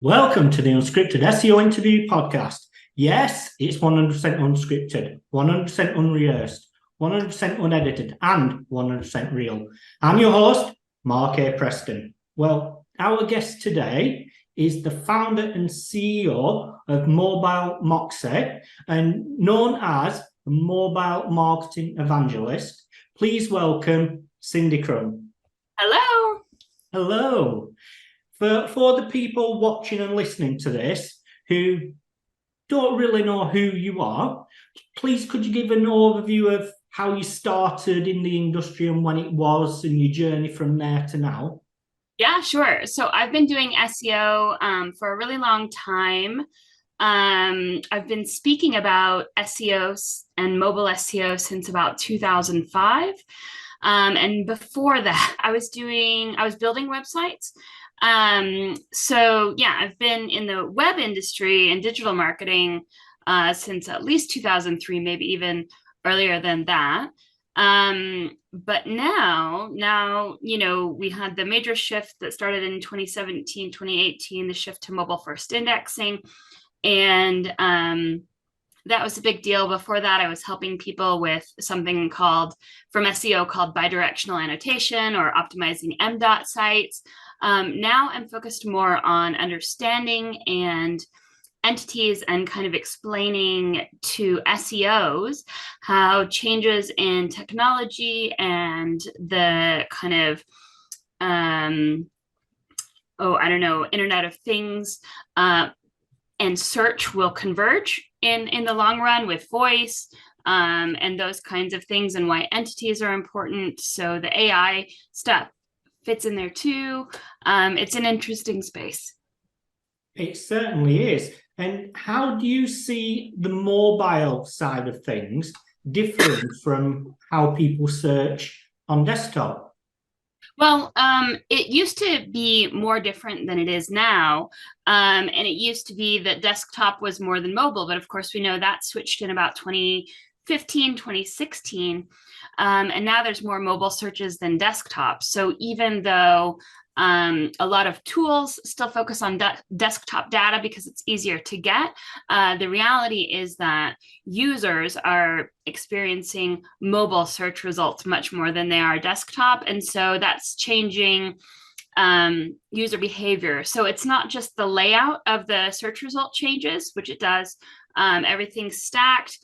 Welcome to the Unscripted SEO Interview Podcast. Yes, it's 100% unscripted, 100% unrehearsed, 100% unedited, and 100% real. I'm your host, Mark A Preston. Well, our guest today is the founder and CEO of MobileMoxie and known as a mobile marketing evangelist. Please welcome Cindy Krum. Hello. Hello. For the people watching and listening to this who don't really know who you are, please could you give an overview of how you started in the industry and when it was and your journey from there to now? Yeah, sure. So I've been doing SEO for a really long time. I've been speaking about SEO and mobile SEO since about 2005. And before that, I was building websites. So yeah, I've been in the web industry and digital marketing since at least 2003, maybe even earlier than that. But now, we had the major shift that started in 2017, 2018, the shift to mobile first indexing. And that was a big deal. Before that, I was helping people with something from SEO called bidirectional annotation or optimizing MDOT sites. Now I'm focused more on understanding and entities and kind of explaining to SEOs how changes in technology and the kind of, Internet of Things and search will converge in the long run with voice and those kinds of things, and why entities are important. So the AI stuff fits in there too. It's an interesting space. It certainly is. And how do you see the mobile side of things differing from how people search on desktop? Well, it used to be more different than it is now. And it used to be that desktop was more than mobile. But of course, we know that switched in about 2015, 2016. And now there's more mobile searches than desktop. So even though a lot of tools still focus on desktop data because it's easier to get, the reality is that users are experiencing mobile search results much more than they are desktop. And so that's changing user behavior. So it's not just the layout of the search result changes, which it does. Everything's stacked.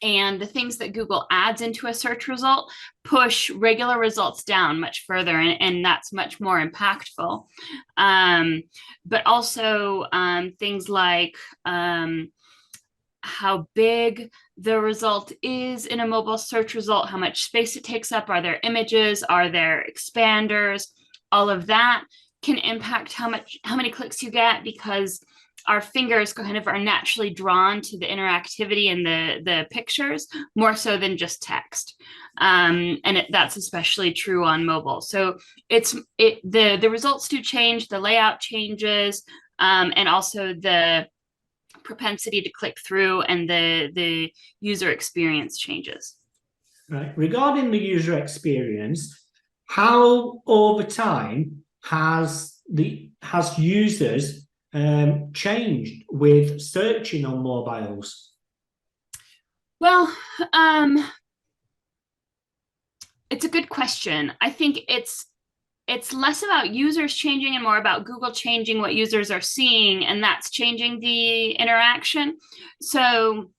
And the things that Google adds into a search result push regular results down much further, and that's much more impactful. But also things like how big the result is in a mobile search result, how much space it takes up, are there images, are there expanders, all of that can impact how many clicks you get, because our fingers kind of are naturally drawn to the interactivity and the pictures more so than just text. That's especially true on mobile. So the results do change, the layout changes, and also the propensity to click through and the user experience changes. Right. Regarding the user experience, how over time has users changed with searching on mobiles? Well, it's a good question. I think it's less about users changing and more about Google changing what users are seeing, and that's changing the interaction. So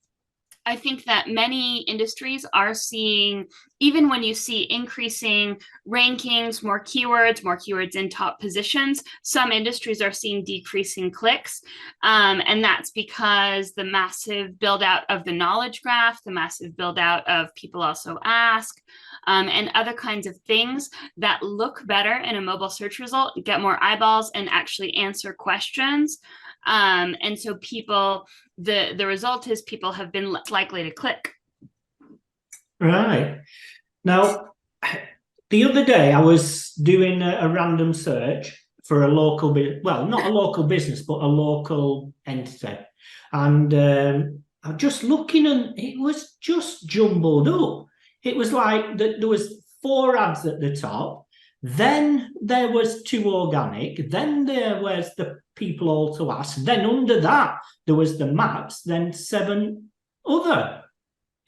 I think that many industries are seeing, even when you see increasing rankings, more keywords in top positions, some industries are seeing decreasing clicks. And that's because the massive build out of the knowledge graph, the massive build out of people also ask, and other kinds of things that look better in a mobile search result, get more eyeballs, and actually answer questions. And so the result is people have been less likely to click. Right. Now, the other day I was doing a random search for a local, not a local business, but a local entity. And I'm just looking and it was just jumbled up. It was like there was 4 ads at the top. Then there was 2 organic. Then there was the people also asked. Then under that, there was the maps. Then 7 other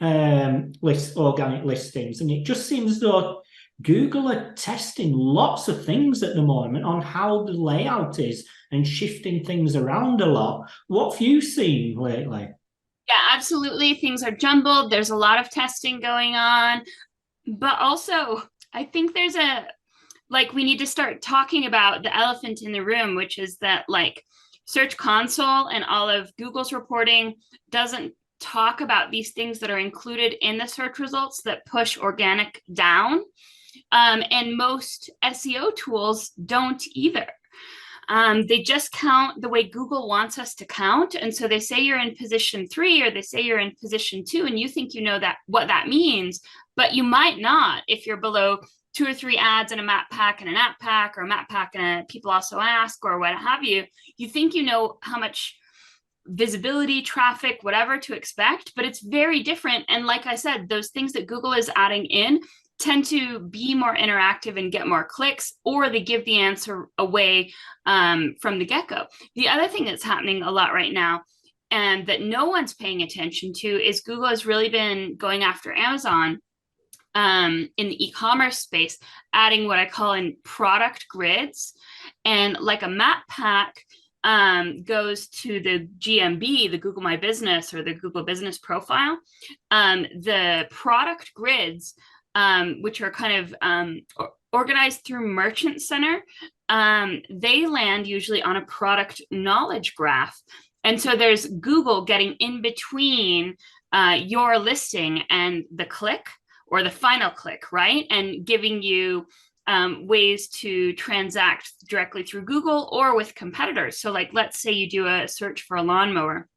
organic listings. And it just seems as though Google are testing lots of things at the moment on how the layout is and shifting things around a lot. What have you seen lately? Yeah, absolutely. Things are jumbled. There's a lot of testing going on. But also, I think there's we need to start talking about the elephant in the room, which is that Search Console and all of Google's reporting doesn't talk about these things that are included in the search results that push organic down. And most SEO tools don't either. They just count the way Google wants us to count. And so they say you're in position 3 or they say you're in position 2, and you think you know that what that means, but you might not if you're below 2 or 3 ads in a map pack and an app pack, or a map pack and a people also ask, or what have you. You think you know how much visibility, traffic, whatever to expect, but it's very different. And like I said, those things that Google is adding in tend to be more interactive and get more clicks, or they give the answer away from the get-go. The other thing that's happening a lot right now, and that no one's paying attention to, is Google has really been going after Amazon in the e-commerce space, adding what I call in product grids. And like a map pack goes to the GMB, the Google My Business or the Google Business Profile, the product grids, which are kind of organized through Merchant Center, they land usually on a product knowledge graph. And so there's Google getting in between your listing and the click or the final click, right? And giving you ways to transact directly through Google or with competitors. So let's say you do a search for a lawnmower.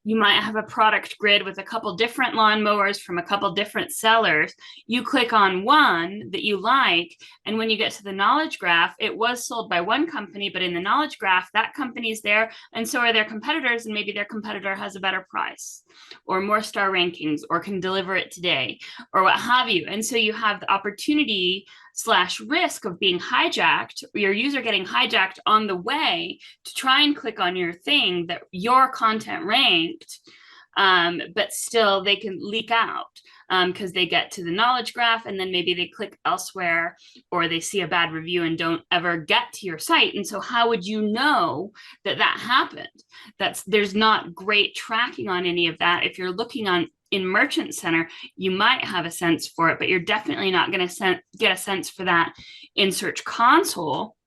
You might have a product grid with a couple different lawnmowers from a couple different sellers. You click on one that you like, and when you get to the knowledge graph, it was sold by one company, but in the knowledge graph, that company's there, and so are their competitors, and maybe their competitor has a better price or more star rankings or can deliver it today or what have you. And so you have the opportunity / risk of being hijacked, your user getting hijacked on the way to try and click on your thing that your content ranked, but still they can leak out because they get to the knowledge graph and then maybe they click elsewhere, or they see a bad review and don't ever get to your site. And so how would you know that that happened? There's not great tracking on any of that. If you're looking in Merchant Center, you might have a sense for it, but you're definitely not going to get a sense for that in Search Console.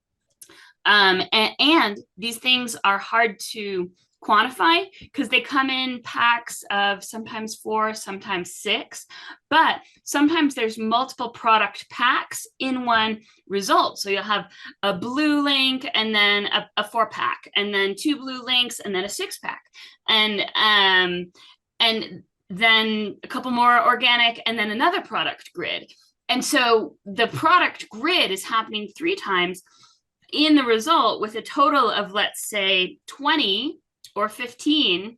And these things are hard to quantify because they come in packs of sometimes 4, sometimes 6, but sometimes there's multiple product packs in one result. So you'll have a blue link and then a 4-pack, and then 2 blue links and then a 6-pack, and then a couple more organic, and then another product grid. And so the product grid is happening 3 times in the result with a total of, let's say, 20 or 15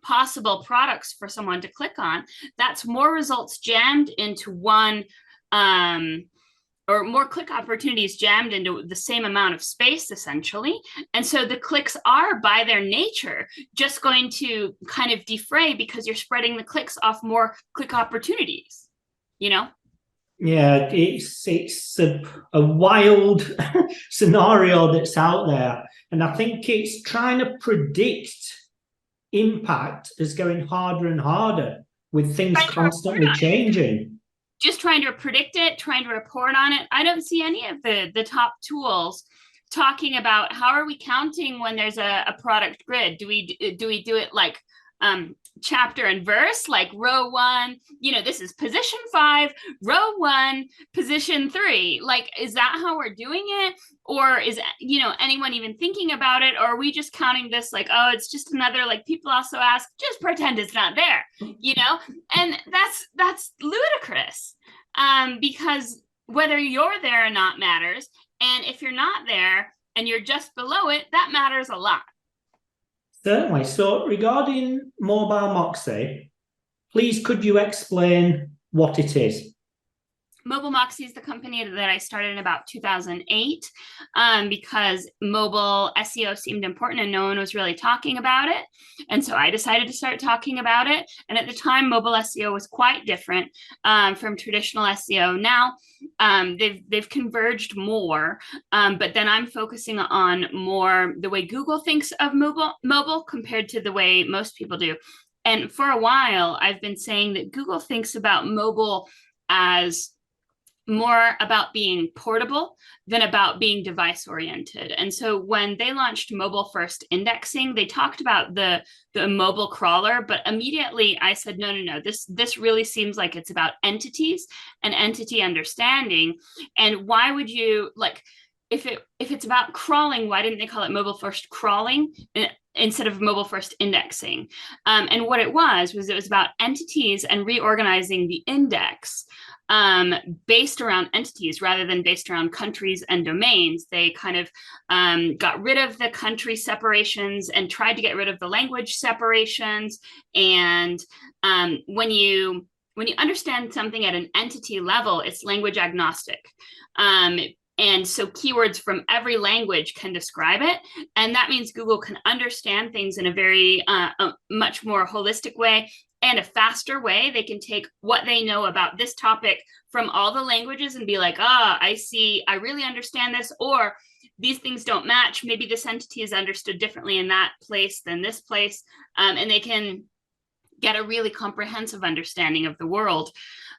possible products for someone to click on. That's more results jammed into one, or more click opportunities jammed into the same amount of space, essentially. And so the clicks are, by their nature, just going to kind of defray because you're spreading the clicks off more click opportunities, you know? Yeah, it's a wild scenario that's out there. And I think it's trying to predict impact is going harder and harder with things constantly changing. Just trying to predict it, trying to report on it. I don't see any of the top tools talking about how are we counting when there's a product grid. Do we do it like chapter and verse, like row 1, this is position 5, row 1, position 3. Like, is that how we're doing it? Or is, anyone even thinking about it? Or are we just counting this like, oh, it's just another, like people also ask, just pretend it's not there, And that's ludicrous, because whether you're there or not matters. And if you're not there and you're just below it, that matters a lot. Certainly. So regarding MobileMoxie, please could you explain what it is? MobileMoxie is the company that I started in about 2008 because mobile SEO seemed important and no one was really talking about it. And so I decided to start talking about it. And at the time, mobile SEO was quite different from traditional SEO. Now, they've converged more, but then I'm focusing on more the way Google thinks of mobile compared to the way most people do. And for a while, I've been saying that Google thinks about mobile as more about being portable than about being device oriented. And so when they launched mobile first indexing, they talked about the mobile crawler, but immediately I said, no, this really seems like it's about entities and entity understanding. And why would you, like, if it's about crawling, why didn't they call it mobile first crawling instead of mobile first indexing? And what it was about entities and reorganizing the index based around entities rather than based around countries and domains. They kind of got rid of the country separations and tried to get rid of the language separations. And when you understand something at an entity level, it's language agnostic. And so keywords from every language can describe it. And that means Google can understand things in a very much more holistic way and a faster way. They can take what they know about this topic from all the languages and be like, I see, I really understand this, or these things don't match. Maybe this entity is understood differently in that place than this place. And they can get a really comprehensive understanding of the world.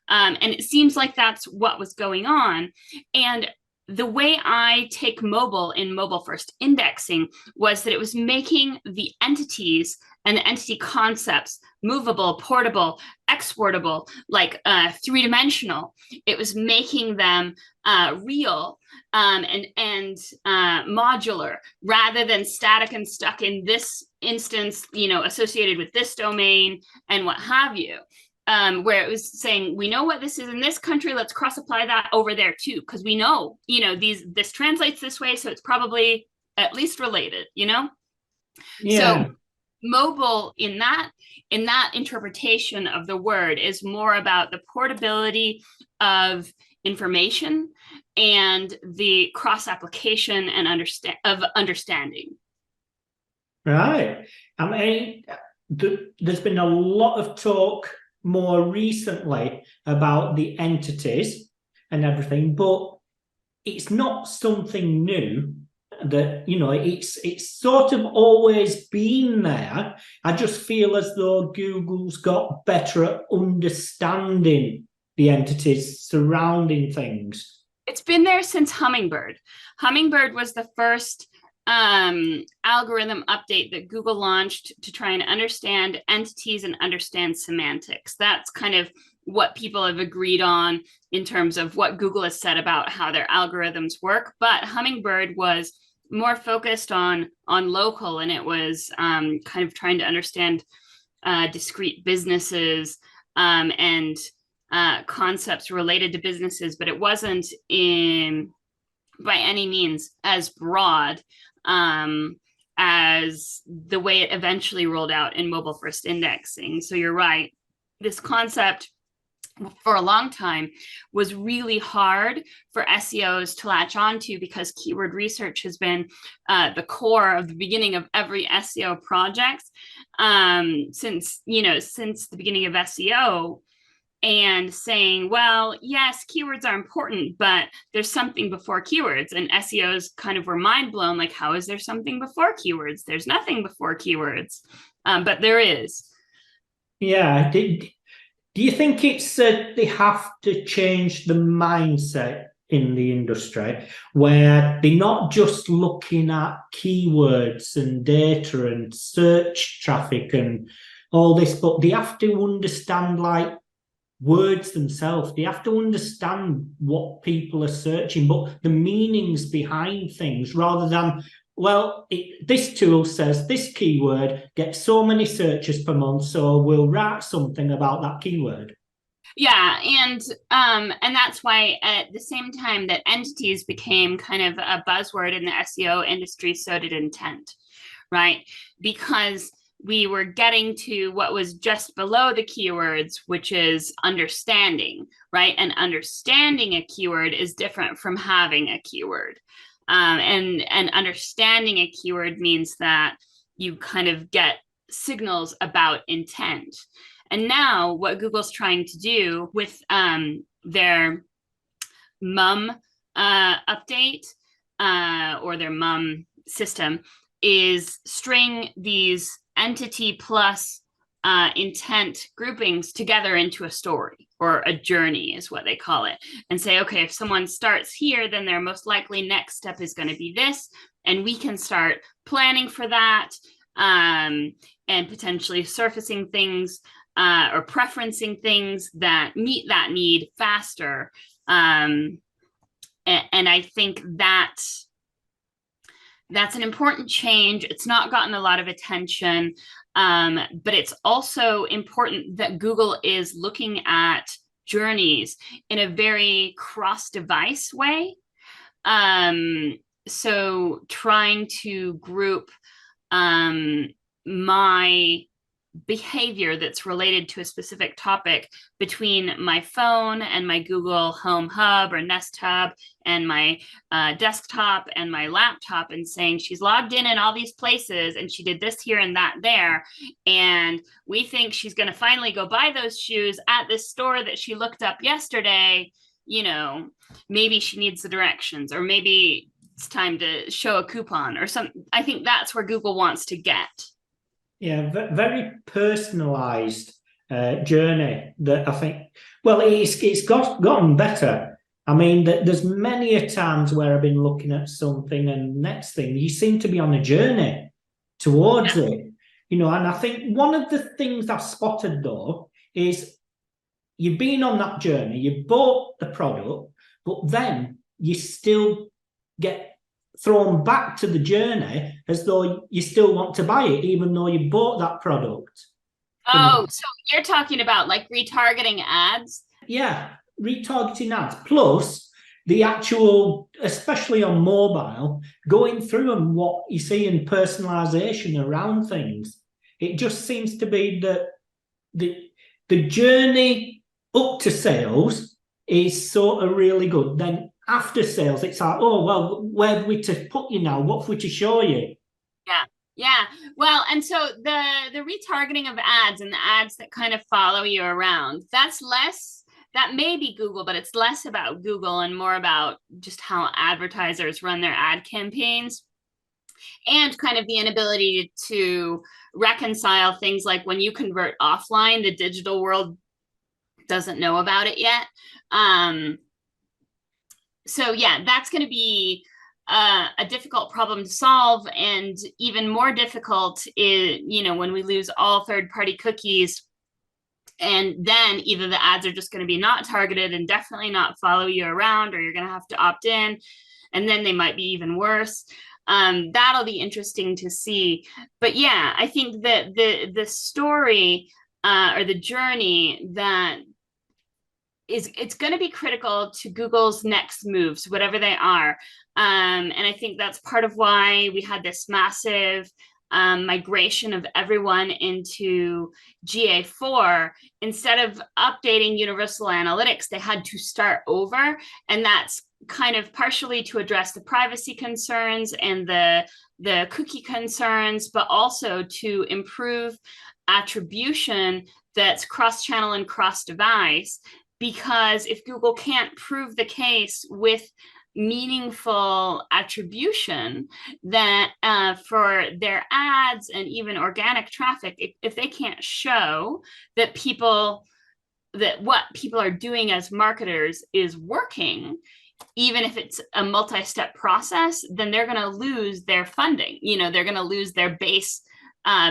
And it seems like that's what was going on. And the way I take mobile in mobile first indexing was that it was making the entities and the entity concepts movable, portable, exportable, like three-dimensional. It was making them real and modular rather than static and stuck in this instance, associated with this domain and what have you. Where it was saying, we know what this is in this country, let's cross-apply that over there too, because we know, this translates this way, so it's probably at least related, Yeah. So mobile in that interpretation of the word is more about the portability of information and the cross-application and understanding. Right. I mean, there's been a lot of talk more recently about the entities and everything, but it's not something new. That it's sort of always been there. I just feel as though Google's got better at understanding the entities surrounding things. It's been there since Hummingbird. Hummingbird was the first algorithm update that Google launched to try and understand entities and understand semantics. That's kind of what people have agreed on in terms of what Google has said about how their algorithms work. But Hummingbird was more focused on local, and it was kind of trying to understand discrete businesses and concepts related to businesses, but it wasn't by any means as broad as the way it eventually rolled out in mobile first indexing. So you're right. This concept for a long time was really hard for SEOs to latch onto, because keyword research has been the core of the beginning of every SEO project since the beginning of SEO. And saying, well, yes, keywords are important, but there's something before keywords. And SEOs kind of were mind blown, like, how is there something before keywords? There's nothing before keywords, but there is. Yeah. Do you think it's they have to change the mindset in the industry where they're not just looking at keywords and data and search traffic and all this, but they have to understand, like, words themselves. They have to understand what people are searching, but the meanings behind things, rather than, well, this tool says this keyword gets so many searches per month, so we'll write something about that keyword. Yeah, and that's why at the same time that entities became kind of a buzzword in the SEO industry, so did intent, right? Because we were getting to what was just below the keywords, which is understanding, right? And understanding a keyword is different from having a keyword. And understanding a keyword means that you kind of get signals about intent. And now what Google's trying to do with their MUM update or their MUM system is string these entity plus intent groupings together into a story, or a journey is what they call it, and say, okay, if someone starts here, then their most likely next step is going to be this, and we can start planning for that, and potentially surfacing things or preferencing things that meet that need faster. And I think that's an important change. It's not gotten a lot of attention, but it's also important that Google is looking at journeys in a very cross-device way. So trying to group my behavior that's related to a specific topic between my phone and my Google Home Hub or Nest Hub and my desktop and my laptop, and saying she's logged in all these places and she did this here and that there, and we think she's going to finally go buy those shoes at this store that she looked up yesterday. You know, maybe she needs the directions, or maybe it's time to show a coupon or something. I think that's where Google wants to get. Yeah, very personalized journey that I think, well, it's gotten better. I mean, there's many a times where I've been looking at something and next thing, you seem to be on a journey towards it. You know, and I think one of the things I've spotted, though, is you've been on that journey, you bought the product, but then you still get thrown back to the journey as though you still want to buy it, even though you bought that product. Oh, so you're talking about like retargeting ads? Yeah, retargeting ads, plus the actual, especially on mobile, going through and what you see in personalization around things. It just seems to be that the journey up to sales is sort of really good. Then after sales, it's like, oh, well, where are we to put you now? What are we to show you? Yeah. Well, and so the retargeting of ads and the ads that kind of follow you around, that may be Google, but it's less about Google and more about just how advertisers run their ad campaigns, and kind of the inability to reconcile things like when you convert offline, the digital world doesn't know about it yet. So yeah, that's going to be a difficult problem to solve, and even more difficult is, when we lose all third-party cookies, and then either the ads are just going to be not targeted and definitely not follow you around, or you're going to have to opt in, and then they might be even worse. That'll be interesting to see. But yeah, I think that the story or the journey that it's going to be critical to Google's next moves, whatever they are. And I think that's part of why we had this massive migration of everyone into GA4. Instead of updating Universal Analytics, they had to start over. And that's kind of partially to address the privacy concerns and the cookie concerns, but also to improve attribution that's cross-channel and cross-device. Because if Google can't prove the case with meaningful attribution, that for their ads and even organic traffic, if they can't show that what people are doing as marketers is working, even if it's a multi-step process, then they're going to lose their funding. They're going to lose their base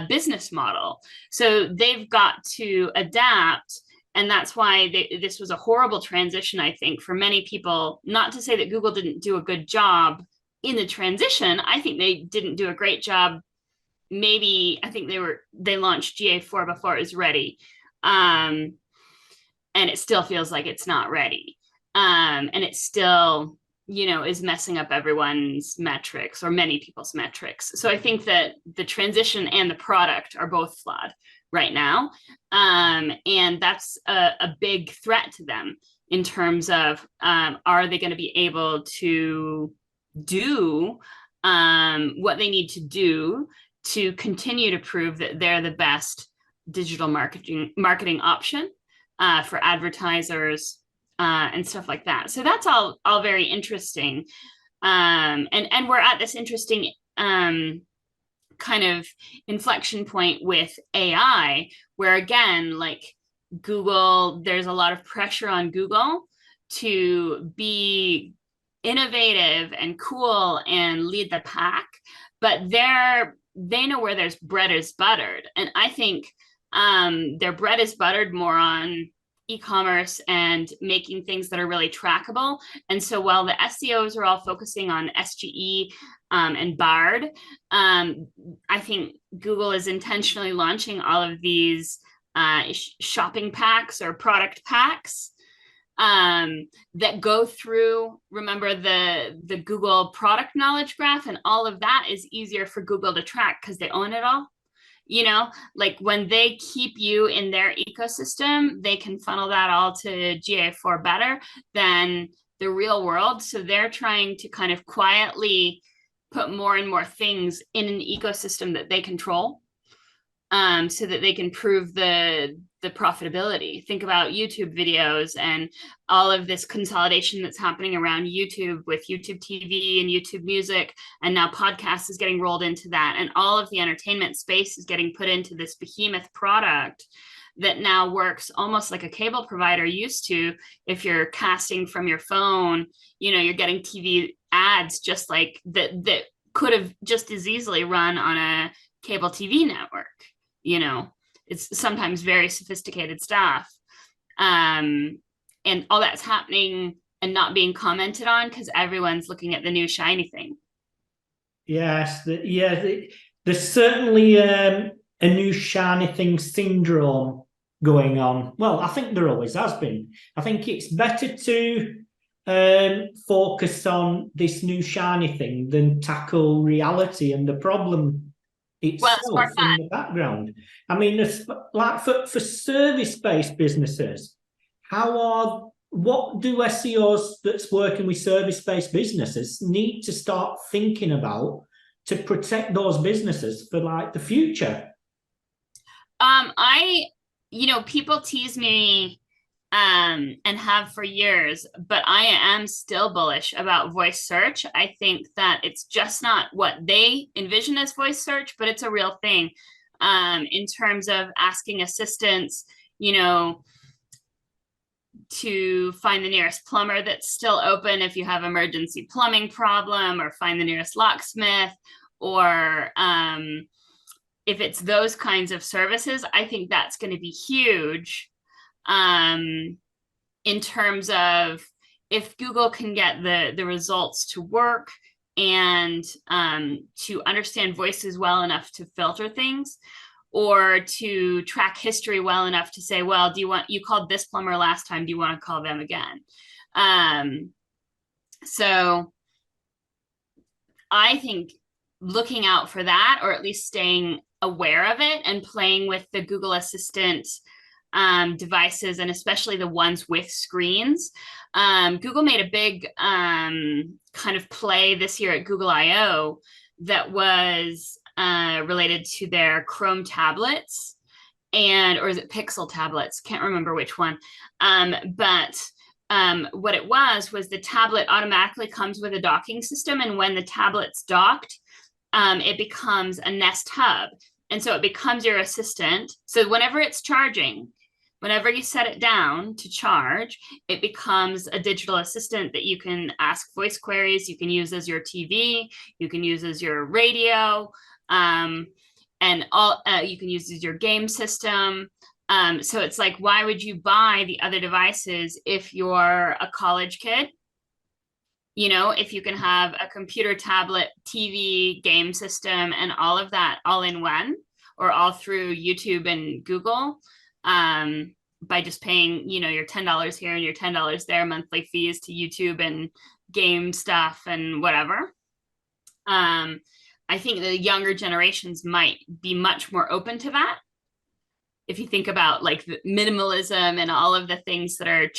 business model. So they've got to adapt. And that's why this was a horrible transition, I think, for many people. Not to say that Google didn't do a good job in the transition. I think they didn't do a great job. Maybe I think they launched GA4 before it was ready. And it still feels like it's not ready. And it's still is messing up everyone's metrics or many people's metrics. So I think that the transition and the product are both flawed right now. And that's a big threat to them in terms of, are they going to be able to do what they need to do to continue to prove that they're the best digital marketing option for advertisers and stuff like that. So that's all very interesting. And we're at this interesting kind of inflection point with AI, where again, like Google, there's a lot of pressure on Google to be innovative and cool and lead the pack, but they know where their bread is buttered. And I think their bread is buttered more on e-commerce and making things that are really trackable. And so while the SEOs are all focusing on SGE and BARD, I think Google is intentionally launching all of these shopping packs or product packs that go through, remember the Google product knowledge graph, and all of that is easier for Google to track because they own it all. Like when they keep you in their ecosystem, they can funnel that all to GA4 better than the real world. So they're trying to kind of quietly put more and more things in an ecosystem that they control, so that they can prove the profitability. Think about YouTube videos and all of this consolidation that's happening around YouTube with YouTube TV and YouTube Music, and now podcasts is getting rolled into that, and all of the entertainment space is getting put into this behemoth product that now works almost like a cable provider used to. If you're casting from your phone, you're getting TV ads just like that could have just as easily run on a cable TV network. It's sometimes very sophisticated stuff. And all that's happening and not being commented on because everyone's looking at the new shiny thing. Yes. There's certainly a new shiny thing syndrome going on. Well, I think there always has been. I think it's better to focus on this new shiny thing than tackle reality and the problem itself in the background. I mean, like for service-based businesses, what do SEOs that's working with service-based businesses need to start thinking about to protect those businesses for like the future? People tease me and have for years, but I am still bullish about voice search. I think that it's just not what they envision as voice search, but it's a real thing in terms of asking assistants, to find the nearest plumber that's still open if you have emergency plumbing problem, or find the nearest locksmith, or if it's those kinds of services. I think that's going to be huge. In terms of if Google can get the results to work and to understand voices well enough to filter things, or to track history well enough to say, well, you called this plumber last time, do you want to call them again? So I think looking out for that, or at least staying aware of it and playing with the Google Assistant devices, and especially the ones with screens. Google made a big kind of play this year at Google I/O that was related to their Chrome tablets, or is it Pixel tablets? Can't remember which one. But what it was the tablet automatically comes with a docking system, and when the tablet's docked, it becomes a Nest Hub. And so it becomes your assistant. So whenever it's charging, whenever you set it down to charge, it becomes a digital assistant that you can ask voice queries, you can use as your TV, you can use as your radio, and you can use as your game system. So it's like, why would you buy the other devices if you're a college kid? If you can have a computer, tablet, TV, game system, and all of that all in one, or all through YouTube and Google, by just paying, your $10 here and your $10 there, monthly fees to YouTube and game stuff and whatever. I think the younger generations might be much more open to that. If you think about like the minimalism and all of the things that are,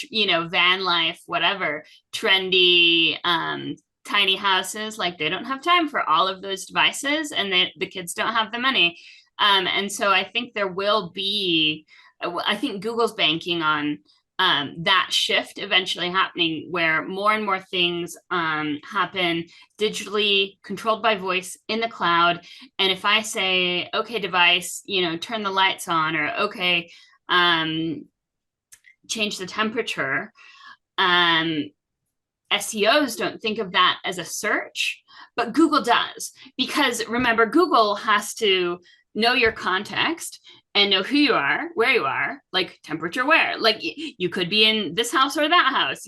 van life, whatever, trendy, tiny houses, like they don't have time for all of those devices, and the kids don't have the money. And so I think there will be, I think Google's banking on that shift eventually happening, where more and more things happen digitally, controlled by voice in the cloud. And if I say, okay, device, turn the lights on, or okay, change the temperature, SEOs don't think of that as a search, but Google does. Because remember, Google has to know your context and know who you are, where you are, like temperature where. Like you could be in this house or that house,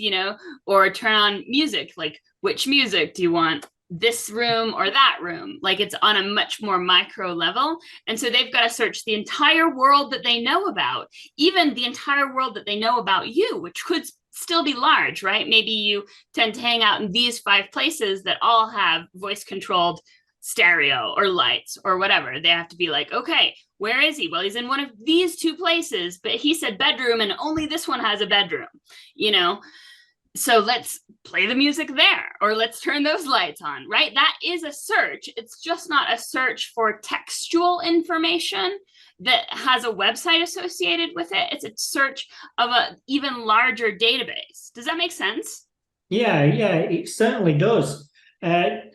or turn on music, like which music do you want, this room or that room? Like it's on a much more micro level. And so they've got to search the entire world that they know about, even the entire world that they know about you, which could still be large, right? Maybe you tend to hang out in these 5 places that all have voice controlled stereo or lights or whatever. They have to be like, okay, where is he? Well, he's in one of these 2 places, but he said bedroom and only this one has a bedroom, so let's play the music there, or let's turn those lights on, right? That is a search. It's just not a search for textual information that has a website associated with it. It's a search of an even larger database. Does that make sense? Yeah, it certainly does. I'm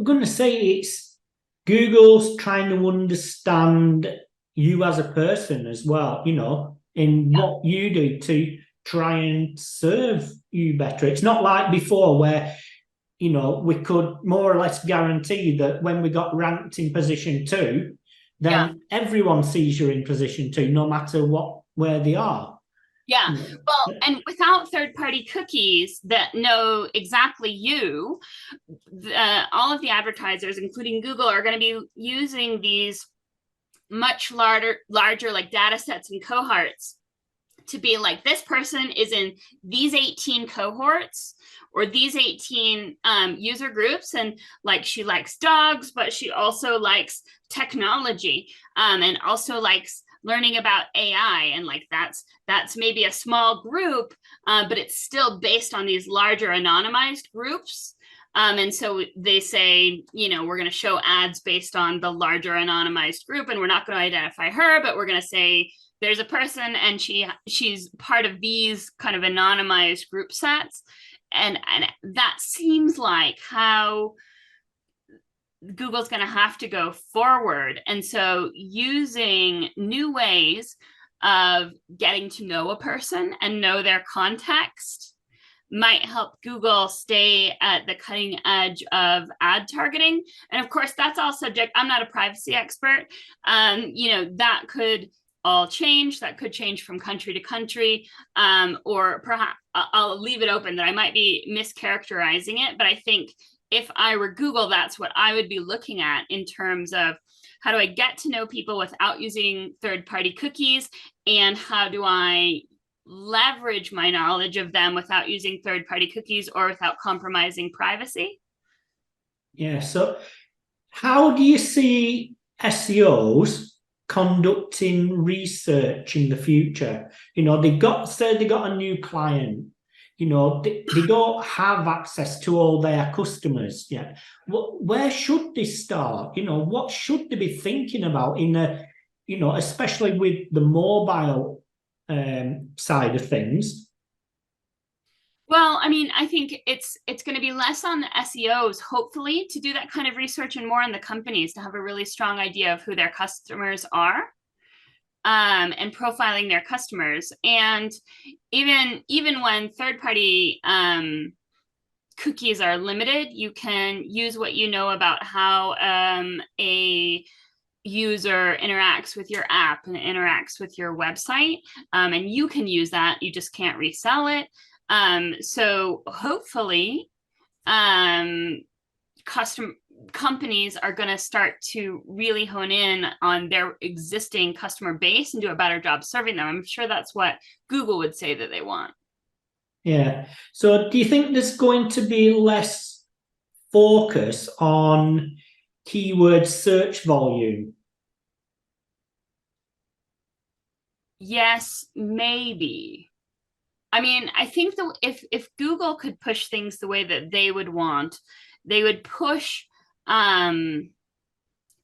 going to say it's Google's trying to understand you as a person as well, in what you do to try and serve you better. It's not like before where, we could more or less guarantee that when we got ranked in position 2, then everyone sees you're in position 2, no matter where they are. Yeah. Well, and without third-party cookies that know exactly you, all of the advertisers, including Google, are going to be using these much larger like data sets and cohorts to be like, this person is in these 18 cohorts or these 18 user groups, and like she likes dogs, but she also likes technology, and also likes learning about AI, and like that's maybe a small group, but it's still based on these larger anonymized groups. And so they say, we're going to show ads based on the larger anonymized group, and we're not going to identify her, but we're going to say there's a person and she's part of these kind of anonymized group sets. And that seems like how Google's going to have to go forward. And so using new ways of getting to know a person and know their context might help Google stay at the cutting edge of ad targeting. And of course, that's all subject. I'm not a privacy expert. That could all change. That could change from country to country, or perhaps I'll leave it open that I might be mischaracterizing it. But I think if I were Google, that's what I would be looking at in terms of how do I get to know people without using third-party cookies, and how do I leverage my knowledge of them without using third-party cookies or without compromising privacy. Yeah, so how do you see SEOs conducting research in the future? They got a new client, they don't have access to all their customers yet. Where should they start? What should they be thinking about especially with the mobile side of things? Well, I mean, I think it's going to be less on the SEOs, hopefully, to do that kind of research, and more on the companies to have a really strong idea of who their customers are, and profiling their customers. And even when third-party cookies are limited, you can use what you know about how a user interacts with your app and interacts with your website, and you can use that. You just can't resell it. So hopefully, companies are going to start to really hone in on their existing customer base and do a better job serving them. I'm sure that's what Google would say that they want. Yeah. So do you think there's going to be less focus on keyword search volume? Yes, maybe. I mean, I think that if Google could push things the way that they would want, they would push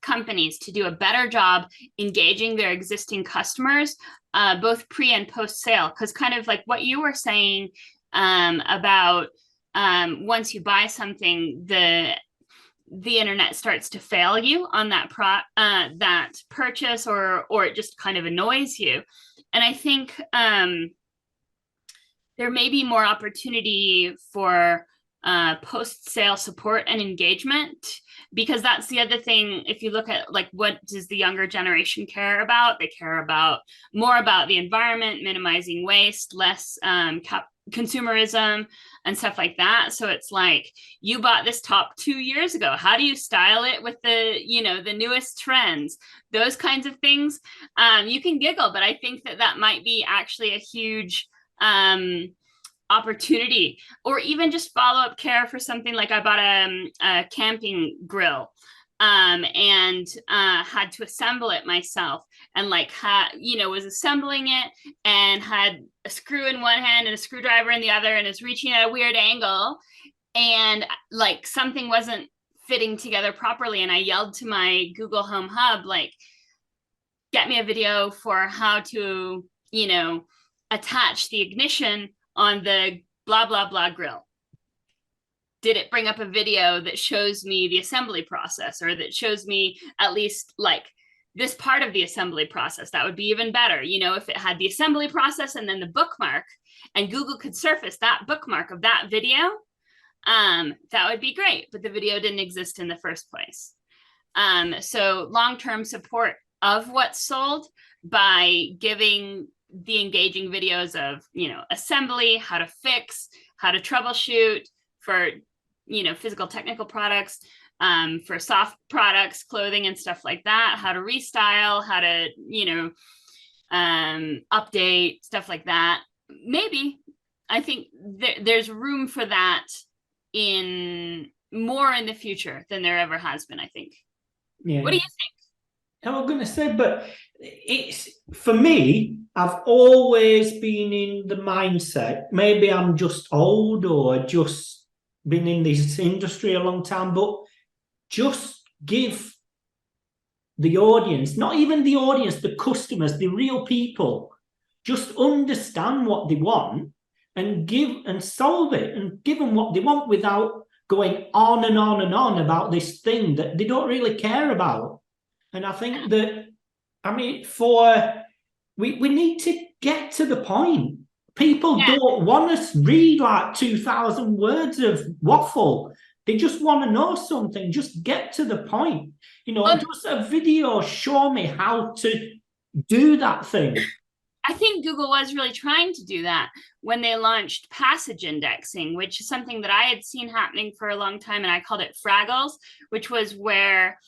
companies to do a better job engaging their existing customers, both pre and post sale. Because kind of like what you were saying about once you buy something, the internet starts to fail you on that that purchase, or it just kind of annoys you. And I think there may be more opportunity for post-sale support and engagement, because that's the other thing. If you look at like what does the younger generation care about, they care about more about the environment, minimizing waste, less consumerism and stuff like that. So it's like, you bought this top 2 years ago, how do you style it with the, you know, the newest trends, those kinds of things. You can giggle, but I think that that might be actually a huge opportunity. Or even just follow-up care for something like, I bought a camping grill and had to assemble it myself, and like was assembling it and had a screw in one hand and a screwdriver in the other, and is reaching at a weird angle, and like something wasn't fitting together properly, and I yelled to my Google Home Hub, like, get me a video for how to, you know, attach the ignition on the blah, blah, blah grill. Did it bring up a video that shows me the assembly process, or that shows me at least like this part of the assembly process? That would be even better. You know, if it had the assembly process and then the bookmark, and Google could surface that bookmark of that video, that would be great. But the video didn't exist in the first place. So long-term support of what's sold by giving the engaging videos of, you know, assembly, how to fix, how to troubleshoot for, you know, physical technical products, for soft products, clothing and stuff like that, how to restyle, how to, you know, update, stuff like that. Maybe, I think there's room for that in more in the future than there ever has been, I think. Yeah. What do you think? I was going to say, but it's, for me, I've always been in the mindset, maybe I'm just old or just been in this industry a long time, but just give the audience, not even the audience, the customers, the real people, just understand what they want and give and solve it and give them what they want without going on and on and on about this thing that they don't really care about. And I think that, I mean, we need to get to the point. People don't want to read like 2,000 words of waffle. They just want to know something. Just get to the point. You know, just a video, show me how to do that thing. I think Google was really trying to do that when they launched passage indexing, which is something that I had seen happening for a long time, and I called it Fraggles, which was where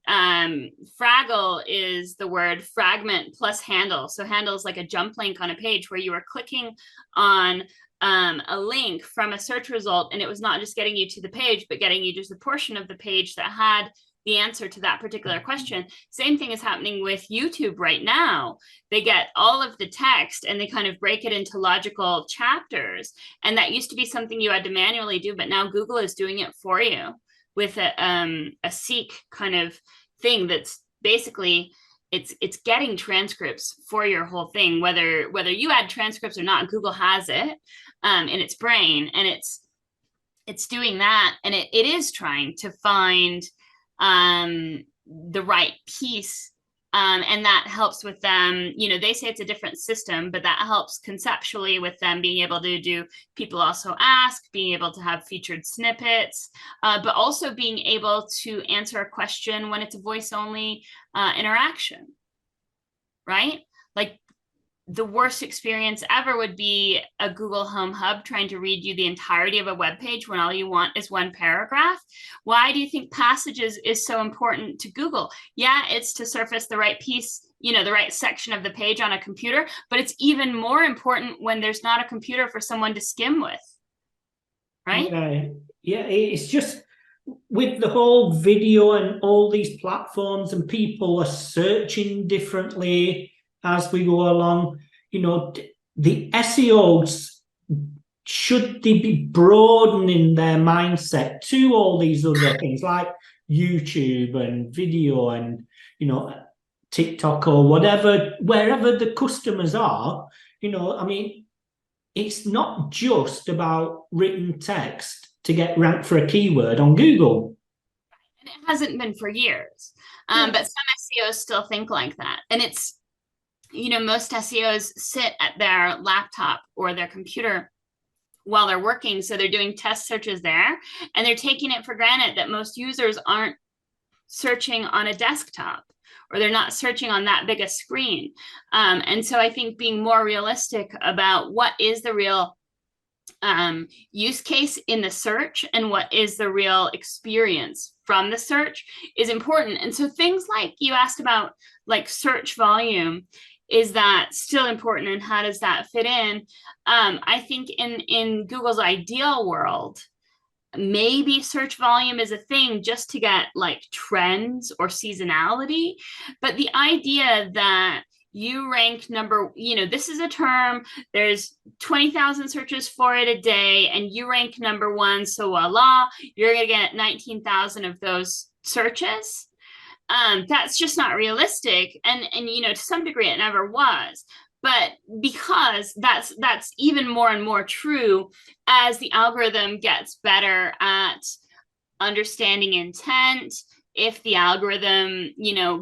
Fraggle is the word fragment plus handle. So handle is like a jump link on a page where you were clicking on a link from a search result, and it was not just getting you to the page, but getting you just a portion of the page that had the answer to that particular question. Same thing is happening with YouTube right now. They get all of the text and they kind of break it into logical chapters. And that used to be something you had to manually do, but now Google is doing it for you with a seek kind of thing that's basically, it's getting transcripts for your whole thing, whether you add transcripts or not. Google has it in its brain, and it's doing that, and it is trying to find the right piece, and that helps with them. You know, they say it's a different system, but that helps conceptually with them being able to do people also ask, being able to have featured snippets, but also being able to answer a question when it's a voice only interaction, right? Like the worst experience ever would be a Google Home Hub trying to read you the entirety of a web page when all you want is one paragraph. Why do you think passages is so important to Google? Yeah, it's to surface the right piece, the right section of the page on a computer, but it's even more important when there's not a computer for someone to skim with, right? Yeah, it's just with the whole video and all these platforms, and people are searching differently as we go along. The SEOs, should they be broadening their mindset to all these other things like YouTube and video and TikTok or whatever, wherever the customers are? It's not just about written text to get ranked for a keyword on Google. And it hasn't been for years. But some SEOs still think like that. And it's, most SEOs sit at their laptop or their computer while they're working. So they're doing test searches there, and they're taking it for granted that most users aren't searching on a desktop, or they're not searching on that big a screen. And so I think being more realistic about what is the real use case in the search and what is the real experience from the search is important. And so things like you asked about, like search volume, is that still important, and how does that fit in? I think in Google's ideal world, maybe search volume is a thing just to get like trends or seasonality. But the idea that you rank number, this is a term, there's 20,000 searches for it a day, and you rank number one, so voila, you're going to get 19,000 of those searches. That's just not realistic. And to some degree it never was. But because that's even more and more true as the algorithm gets better at understanding intent. If the algorithm,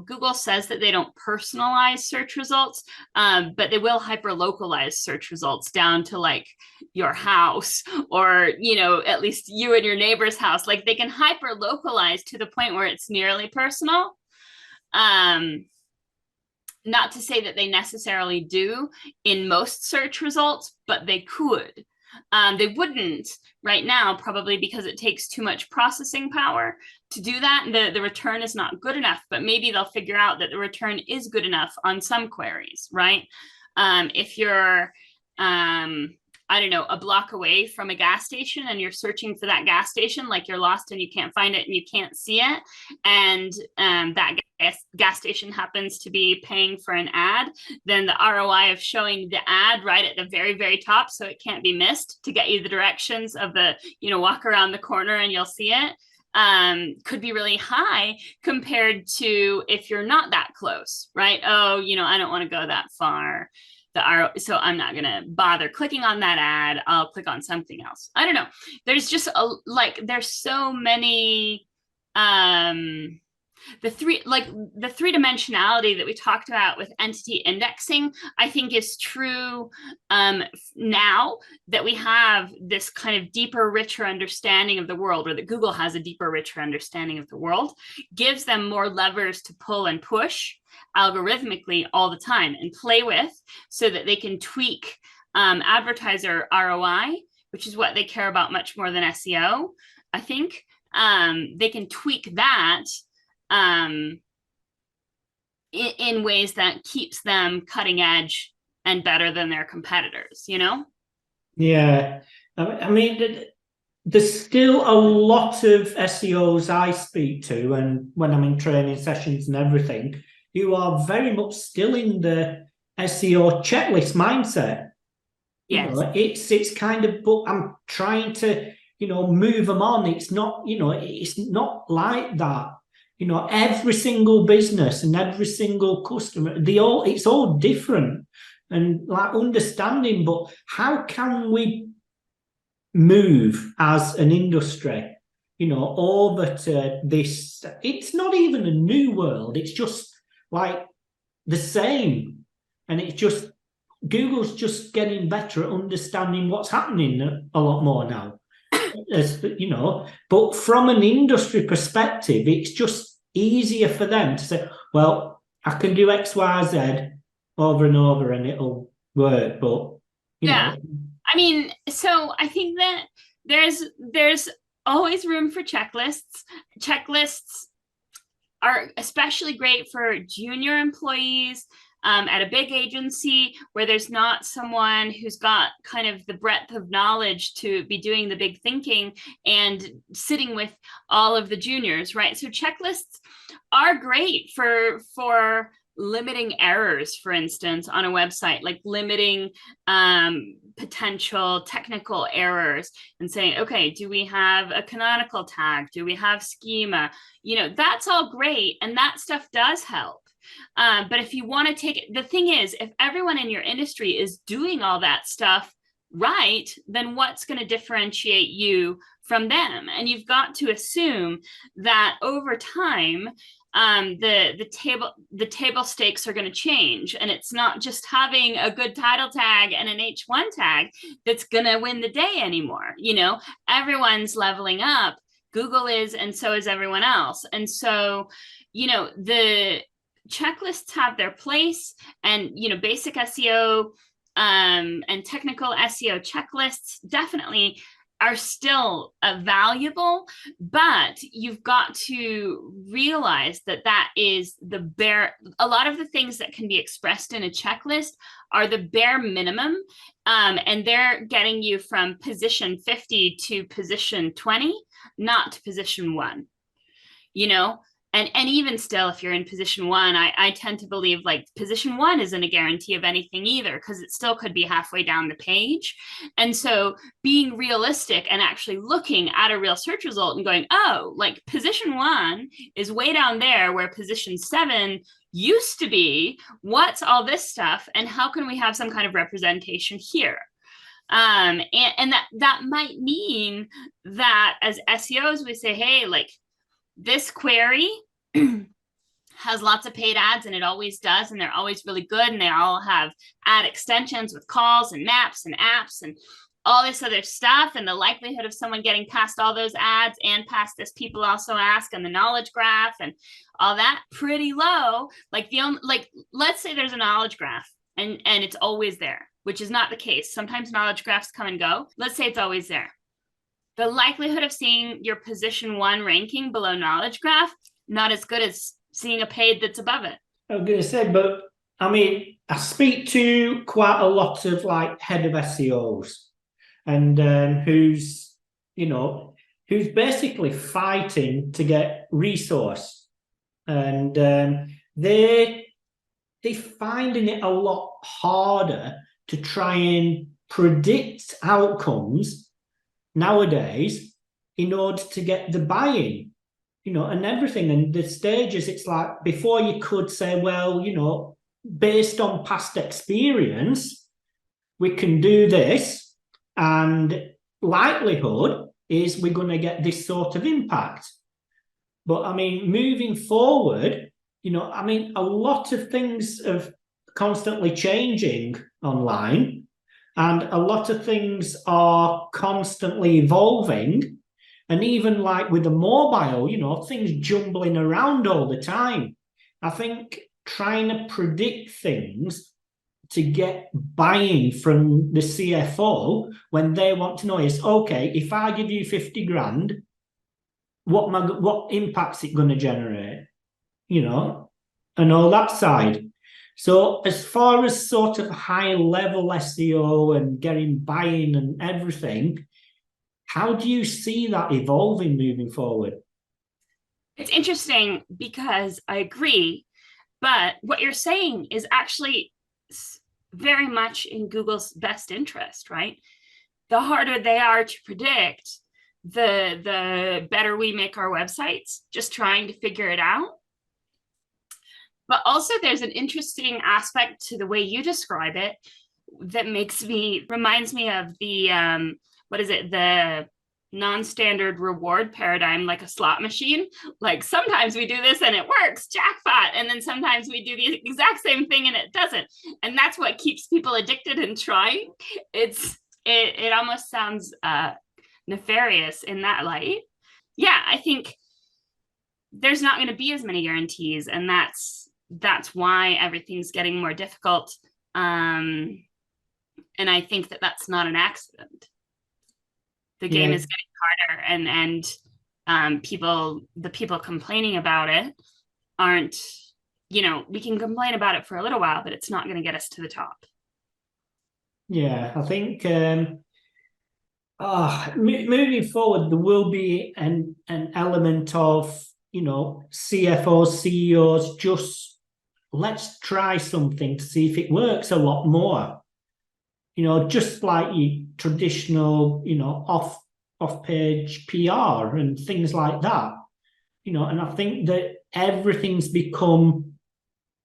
Google says that they don't personalize search results, but they will hyper-localize search results down to like your house, or, at least you and your neighbor's house. Like they can hyper-localize to the point where it's nearly personal. Not to say that they necessarily do in most search results, but they could. They wouldn't right now, probably because it takes too much processing power to do that. The return is not good enough, but maybe they'll figure out that the return is good enough on some queries, right? If you're, I don't know, a block away from a gas station and you're searching for that gas station, like you're lost and you can't find it and you can't see it, and that gas station happens to be paying for an ad, then the ROI of showing the ad right at the very, very top so it can't be missed to get you the directions of the, walk around the corner and you'll see it, could be really high compared to if you're not that close, right? Oh, I don't want to go that far. So I'm not going to bother clicking on that ad. I'll click on something else. I don't know. There's just there's so many, the three-dimensionality that we talked about with entity indexing, I think is true now that we have this kind of deeper, richer understanding of the world, or that Google has a deeper, richer understanding of the world, gives them more levers to pull and push algorithmically all the time and play with, so that they can tweak advertiser ROI, which is what they care about much more than SEO. I think they can tweak that in ways that keeps them cutting edge and better than their competitors, Yeah. I mean, there's still a lot of SEOs I speak to, and when I'm in training sessions and everything, who are very much still in the SEO checklist mindset. Yes. It's kind of, but I'm trying to, move them on. It's not, it's not like that. Every single business and every single customer, it's all different, and like understanding, but how can we move as an industry, over to this? It's not even a new world. It's just like the same. And it's just, Google's just getting better at understanding what's happening a lot more now. But from an industry perspective, it's just easier for them to say, well, I can do X, Y, Z over and over, and it'll work, but you know. I mean, so I think that there's always room for checklists. Checklists are especially great for junior employees at a big agency where there's not someone who's got kind of the breadth of knowledge to be doing the big thinking and sitting with all of the juniors, right? So checklists are great for limiting errors, for instance, on a website, like limiting potential technical errors and saying, okay, do we have a canonical tag? Do we have schema? You know, that's all great. And that stuff does help. But if you want to take it, the thing is, if everyone in your industry is doing all that stuff right, then what's going to differentiate you from them? And you've got to assume that over time, the table stakes are going to change, and it's not just having a good title tag and an H1 tag that's going to win the day anymore. You know, everyone's leveling up. Google is, and so is everyone else. And so, you know, the checklists have their place, and you know, basic SEO and technical SEO checklists definitely are still valuable, but you've got to realize that that is the bare, a lot of the things that can be expressed in a checklist are the bare minimum, and they're getting you from position 50 to position 20, not to position 1, you know. And even still, if you're in position 1, I tend to believe like position 1 isn't a guarantee of anything either, because it still could be halfway down the page. And so being realistic and actually looking at a real search result and going, oh, like position 1 is way down there where position 7 used to be. What's all this stuff? And how can we have some kind of representation here? And that might mean that as SEOs, we say, hey, like, this query has lots of paid ads, and it always does, and they're always really good, and they all have ad extensions with calls and maps and apps and all this other stuff, and the likelihood of someone getting past all those ads and past this people also ask and the knowledge graph and all that, pretty low. Like let's say there's a knowledge graph and it's always there, which is not the case. Sometimes knowledge graphs come and go. Let's say it's always there. The likelihood of seeing your position 1 ranking below knowledge graph, not as good as seeing a paid that's above it. I was going to say, but I mean, I speak to quite a lot of like head of SEOs, and who's basically fighting to get resource, and they're finding it a lot harder to try and predict outcomes nowadays in order to get the buy-in, you know, and everything. And the stages, it's like before you could say, well, you know, based on past experience, we can do this, and likelihood is we're going to get this sort of impact. But I mean, moving forward, you know, I mean, a lot of things are constantly changing online, and a lot of things are constantly evolving. And even like with the mobile, you know, things jumbling around all the time. I think trying to predict things to get buy-in from the CFO when they want to know is, okay, if I give you 50 grand, what impact's it going to generate? You know, and all that side. So as far as sort of high-level SEO and getting buy-in and everything, how do you see that evolving moving forward? It's interesting because I agree, but what you're saying is actually very much in Google's best interest, right? The harder they are to predict, the better we make our websites, just trying to figure it out. But also there's an interesting aspect to the way you describe it that reminds me of the, the non-standard reward paradigm, like a slot machine. Like sometimes we do this and it works, jackpot. And then sometimes we do the exact same thing and it doesn't. And that's what keeps people addicted and trying. It almost sounds nefarious in that light. Yeah, I think there's not going to be as many guarantees, and that's why everything's getting more difficult. And I think that that's not an accident. The game Yeah. is getting harder, and the people complaining about it aren't, we can complain about it for a little while, but it's not going to get us to the top. Yeah, I think moving forward, there will be an element of, CFOs, CEOs, just let's try something to see if it works a lot more. Just like your traditional, off page PR and things like that. And I think that everything's become,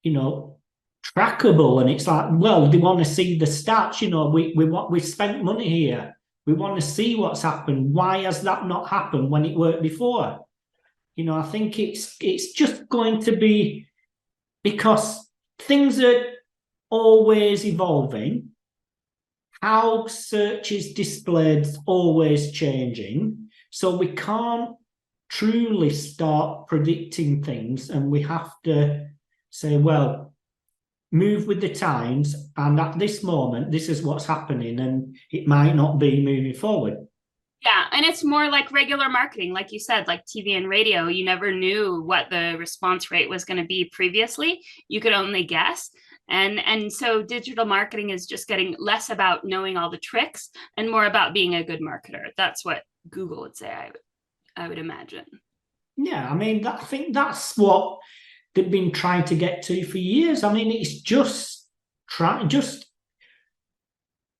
trackable, and it's like, well, they want to see the stats. We spent money here. We want to see what's happened. Why has that not happened when it worked before? I think it's just going to be because things are always evolving. How search is displayed is always changing. So we can't truly start predicting things, and we have to say, well, move with the times, and at this moment, this is what's happening, and it might not be moving forward. Yeah, and it's more like regular marketing, like you said, like TV and radio. You never knew what the response rate was going to be previously. You could only guess. And so digital marketing is just getting less about knowing all the tricks and more about being a good marketer. That's what Google would say, I would imagine. Yeah, I mean, I think that's what they've been trying to get to for years. I mean, it's just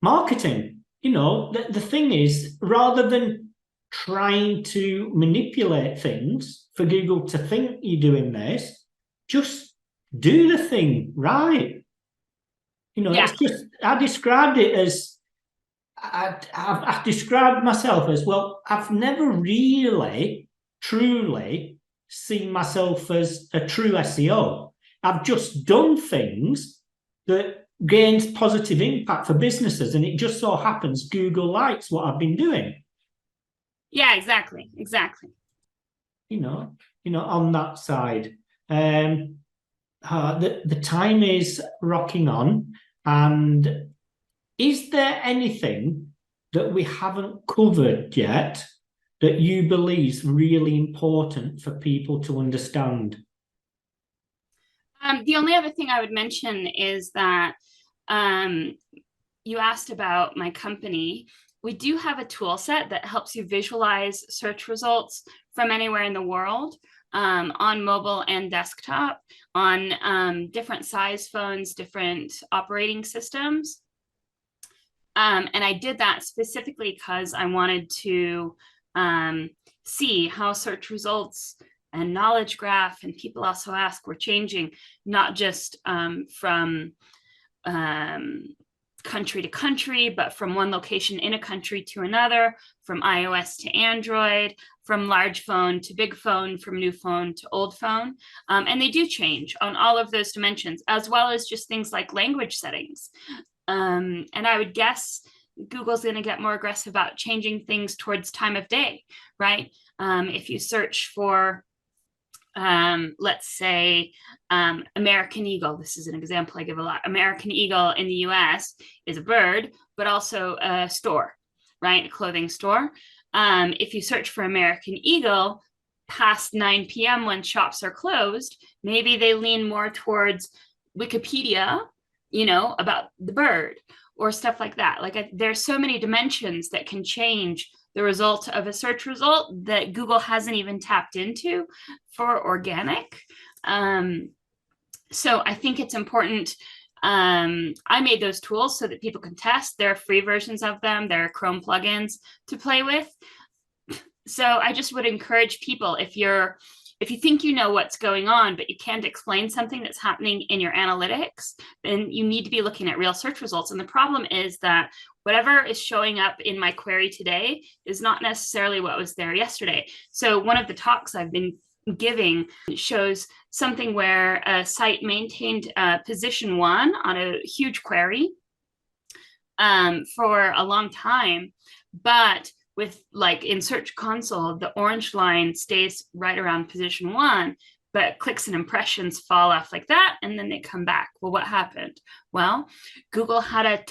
marketing. The thing is, rather than trying to manipulate things for Google to think you're doing this, just do the thing right. It's just, I described it as, I've described myself as, well, I've never really, truly seen myself as a true SEO. I've just done things that gains positive impact for businesses, and it just so happens Google likes what I've been doing. Yeah, exactly. On that side. The time is rocking on, and is there anything that we haven't covered yet that you believe is really important for people to understand? The only other thing I would mention is that you asked about my company. We do have a tool set that helps you visualize search results from anywhere in the world, on mobile and desktop, on different size phones, different operating systems. And I did that specifically because I wanted to see how search results and knowledge graph, and people also ask, were changing, not just from country to country, but from one location in a country to another, from iOS to Android, from large phone to big phone, from new phone to old phone. And they do change on all of those dimensions, as well as just things like language settings. And I would guess Google's going to get more aggressive about changing things towards time of day, right? If you search for, let's say, American eagle, this is an example I give a lot. American eagle in the US is a bird, but also a store, right? A clothing store. If you search for American eagle past 9 p.m. when shops are closed, maybe they lean more towards Wikipedia, about the bird or stuff like that. Like, there's so many dimensions that can change the result of a search result that Google hasn't even tapped into for organic. So I think it's important. I made those tools so that people can test. There are free versions of them. There are Chrome plugins to play with. So I just would encourage people, if you think you know what's going on, but you can't explain something that's happening in your analytics, then you need to be looking at real search results. And the problem is that whatever is showing up in my query today is not necessarily what was there yesterday. So one of the talks I've been giving shows something where a site maintained position 1 on a huge query for a long time, but with, like, in Search Console, the orange line stays right around position 1, but clicks and impressions fall off like that, and then they come back. Well, what happened? Well, Google had a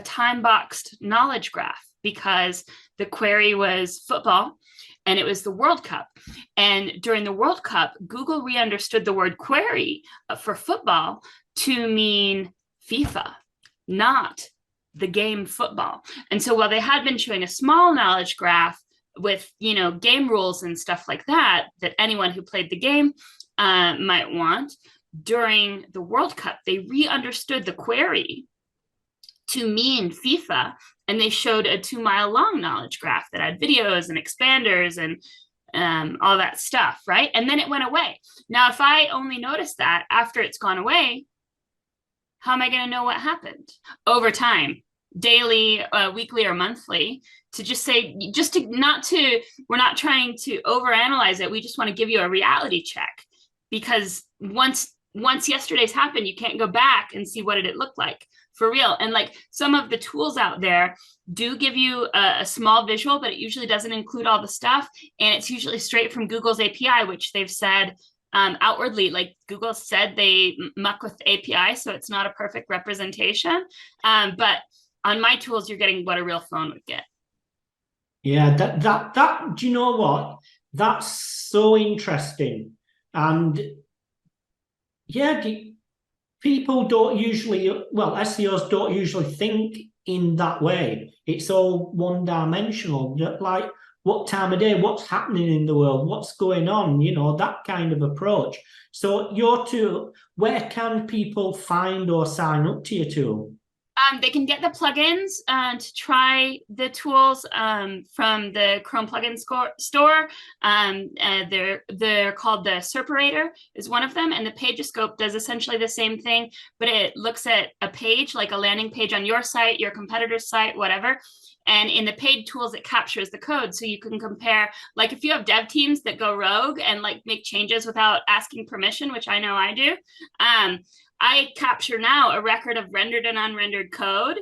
time-boxed knowledge graph because the query was football and it was the World Cup. And during the World Cup, Google re-understood the word query for football to mean FIFA, not the game football. And so while they had been showing a small knowledge graph with, game rules and stuff like that anyone who played the game might want, during the World Cup, they re-understood the query to mean FIFA, and they showed a 2-mile long knowledge graph that had videos and expanders and all that stuff, right? And then it went away. Now, if I only notice that after it's gone away, how am I going to know what happened over time, daily, weekly, or monthly? To just say, we're not trying to overanalyze it. We just want to give you a reality check, because once yesterday's happened, you can't go back and see what did it look like for real. And like some of the tools out there do give you a small visual, but it usually doesn't include all the stuff. And it's usually straight from Google's API, which they've said outwardly, like Google said they muck with the API, so it's not a perfect representation. But on my tools, you're getting what a real phone would get. Yeah, that do you know what? That's so interesting. And yeah, people don't usually, SEOs don't usually think in that way. It's all one-dimensional, like what time of day, what's happening in the world, what's going on, that kind of approach. So your tool, where can people find or sign up to your tool? They can get the plugins to try the tools from the Chrome plugin store. They're called the SERPerator is one of them, and the Pagescope does essentially the same thing, but it looks at a page, like a landing page on your site, your competitor's site, whatever. And in the paid tools, it captures the code. So you can compare, like if you have dev teams that go rogue and like make changes without asking permission, which I know I do, I capture now a record of rendered and unrendered code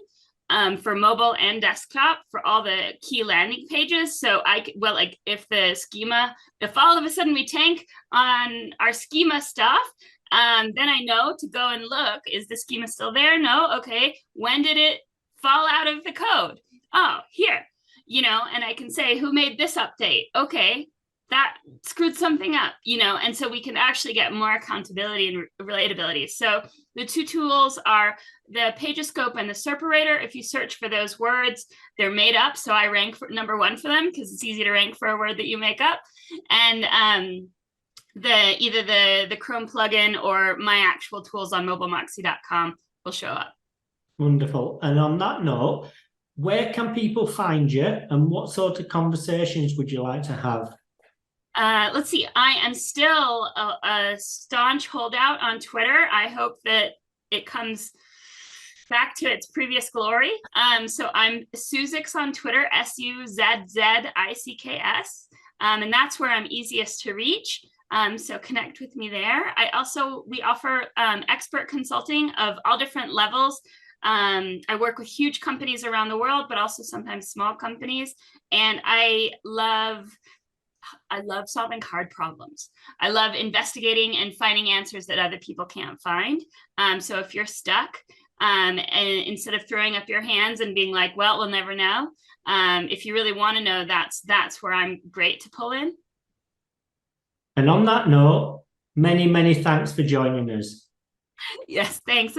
for mobile and desktop for all the key landing pages. So if all of a sudden we tank on our schema stuff, then I know to go and look, is the schema still there? No. Okay. When did it fall out of the code? Oh, here, and I can say, who made this update? Okay. That screwed something up, and so we can actually get more accountability and relatability. So the two tools are the Pagescope and the SERPerator. If you search for those words, they're made up. So I rank for number 1 for them because it's easy to rank for a word that you make up. And either the Chrome plugin or my actual tools on MobileMoxie.com will show up. Wonderful. And on that note, where can people find you, and what sort of conversations would you like to have? Let's see. I am still a staunch holdout on Twitter. I hope that it comes back to its previous glory. So I'm Suzix on Twitter, SUZZICKS. And that's where I'm easiest to reach. So connect with me there. We offer expert consulting of all different levels. I work with huge companies around the world, but also sometimes small companies. And I love solving hard problems. I love investigating and finding answers that other people can't find. So if you're stuck, and instead of throwing up your hands and being like, well, we'll never know, if you really want to know, that's where I'm great to pull in. And on that note, many, many thanks for joining us. Yes, thanks.